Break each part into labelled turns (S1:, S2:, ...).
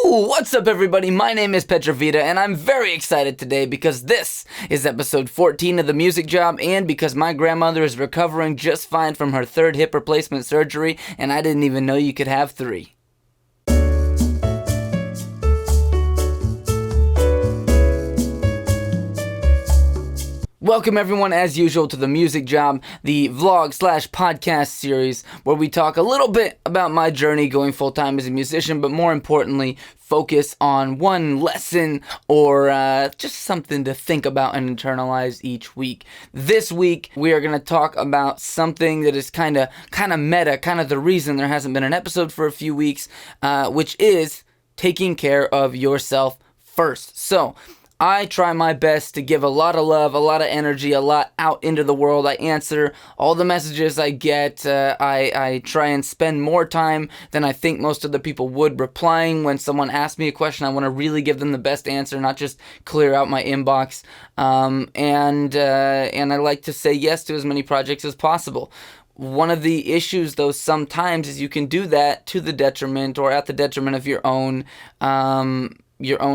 S1: What's up everybody? My name is Petravita and I'm very excited today because this is episode 14 of The Music Job and because my grandmother is recovering just fine from her third hip replacement surgery and I didn't even know you could have three. Welcome everyone, as usual, to The Music Job, the vlog/podcast series where we talk a little bit about my journey going full-time as a musician, but more importantly, focus on one lesson or just something to think about and internalize each week. This week, we are going to talk about something that is kind of meta, kind of the reason there hasn't been an episode for a few weeks, which is taking care of yourself first. So, I try my best to give a lot of love, a lot of energy, a lot out into the world. I answer all the messages I get. I try and spend more time than I think most of the people would replying. When someone asks me a question, I want to really give them the best answer, not just clear out my inbox. And I like to say yes to as many projects as possible. One of the issues, though, sometimes is you can do that to the detriment or at the detriment of your own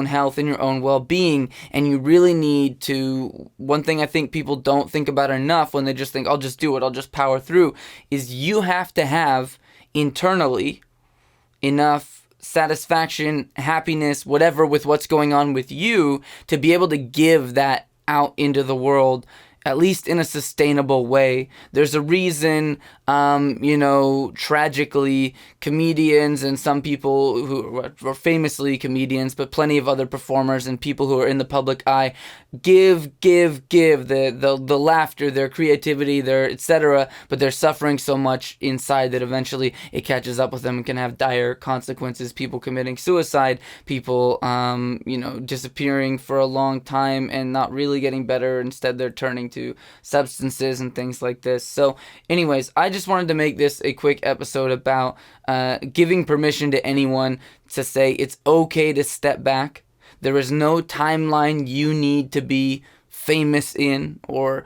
S1: health and your own well-being, and you really need to, one thing I think people don't think about enough when they just think, I'll just do it, I'll just power through, is you have to have internally enough satisfaction, happiness, whatever, with what's going on with you to be able to give that out into the world, at least in a sustainable way. There's a reason, tragically, comedians and some people who are famously comedians, but plenty of other performers and people who are in the public eye, give the laughter, their creativity, their etc., but they're suffering so much inside that eventually it catches up with them and can have dire consequences. People committing suicide, people, disappearing for a long time and not really getting better. Instead, they're turning to substances and things like this. So anyways, I just wanted to make this a quick episode about giving permission to anyone to say it's okay to step back. There is no timeline you need to be famous in or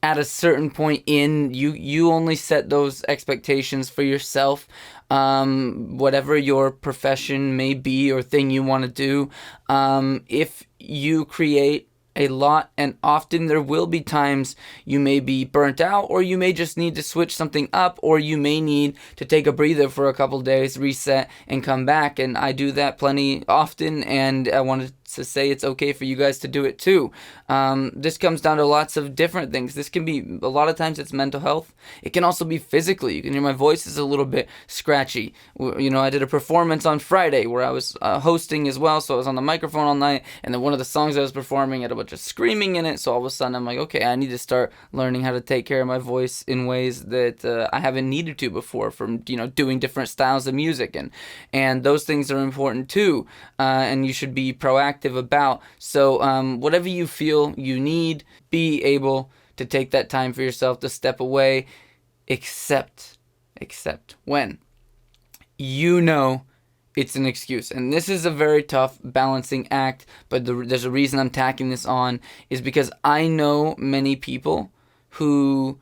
S1: at a certain point in. You only set those expectations for yourself. Whatever your profession may be or thing you want to do, if you create a lot, and often there will be times you may be burnt out, or you may just need to switch something up, or you may need to take a breather for a couple days, reset, and come back. And I do that plenty often, and I wanted to say it's okay for you guys to do it too. This comes down to lots of different things. This can be, a lot of times it's mental health. It can also be physically. You can hear my voice is a little bit scratchy. I did a performance on Friday where I was hosting as well, so I was on the microphone all night, and then one of the songs I was performing had a bunch of screaming in it, so all of a sudden I'm like, okay, I need to start learning how to take care of my voice in ways that I haven't needed to before, from doing different styles of music, and those things are important too, and you should be proactive about. So whatever you feel you need, be able to take that time for yourself to step away, except when it's an excuse. And this is a very tough balancing act, but there's a reason I'm tacking this on, is because I know many people who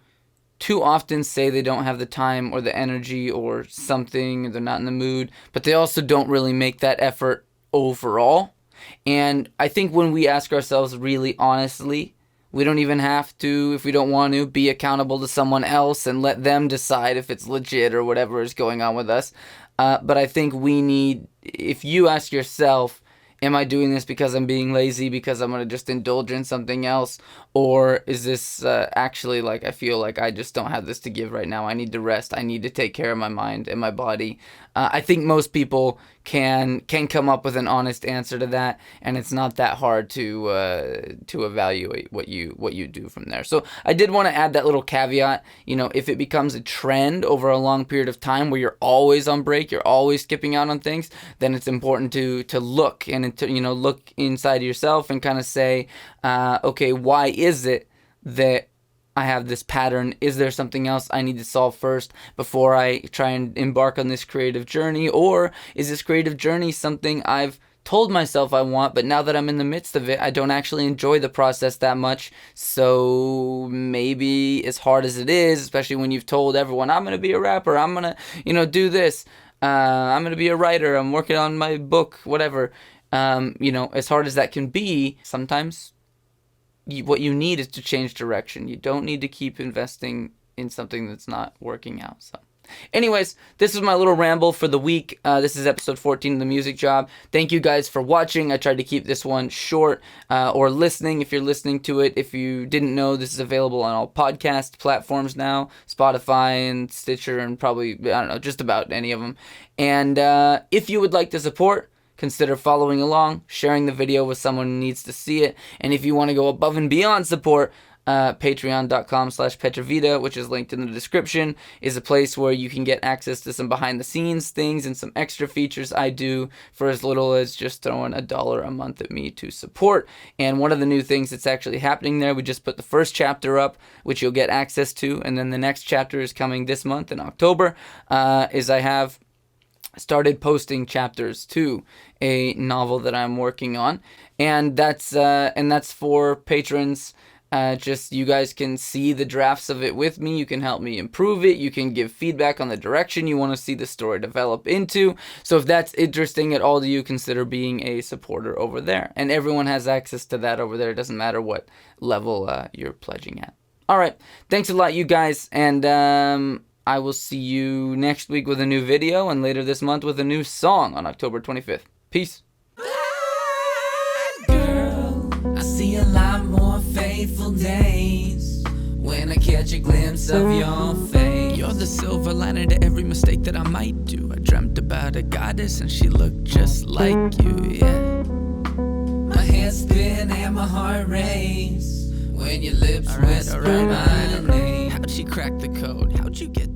S1: too often say they don't have the time or the energy or something, they're not in the mood, but they also don't really make that effort overall. And I think when we ask ourselves really honestly, we don't even have to, if we don't want to, be accountable to someone else and let them decide if it's legit or whatever is going on with us. But I think we need, if you ask yourself, am I doing this because I'm being lazy, because I'm going to just indulge in something else? Or is this actually like, I feel like I just don't have this to give right now. I need to rest. I need to take care of my mind and my body. I think most people can come up with an honest answer to that, and it's not that hard to evaluate what you do from there. So I did want to add that little caveat. If it becomes a trend over a long period of time where you're always on break, you're always skipping out on things, then it's important to look and look inside yourself and kind of say, okay, why is it that I have this pattern? Is there something else I need to solve first before I try and embark on this creative journey? Or is this creative journey something I've told myself I want, but now that I'm in the midst of it, I don't actually enjoy the process that much? So maybe as hard as it is, especially when you've told everyone, I'm going to be a rapper, I'm going to, do this, I'm going to be a writer. I'm working on my book, whatever. As hard as that can be, sometimes what you need is to change direction. You don't need to keep investing in something that's not working out. So anyways, this is my little ramble for the week. This is episode 14 of The Music Job. Thank you guys for watching. I tried to keep this one short, or listening if you're listening to it. If you didn't know, this is available on all podcast platforms now, Spotify and Stitcher and probably, I don't know, just about any of them. And if you would like to support, consider following along, sharing the video with someone who needs to see it. And if you want to go above and beyond support, patreon.com/Petravita, which is linked in the description, is a place where you can get access to some behind the scenes things and some extra features I do for as little as just throwing $1 a month at me to support. And one of the new things that's actually happening there, we just put the first chapter up, which you'll get access to, and then the next chapter is coming this month in October, is I have started posting chapters to a novel that I'm working on, and that's for patrons. Just you guys can see the drafts of it with me. You can help me improve it. You can give feedback on the direction you want to see the story develop into. So if that's interesting at all to you, consider being a supporter over there. And everyone has access to that over there. It doesn't matter what level you're pledging at. All right. Thanks a lot, you guys. And I will see you next week with a new video, and later this month with a new song on October 25th. Peace.
S2: I see a lot more faithful days when I catch a glimpse of your face.
S3: You're the silver lining to every mistake that I might do. I dreamt about a goddess and she looked just like you, yeah.
S2: My head spin and my heart race when your lips whisper my name.
S3: How'd she crack the code? How'd you get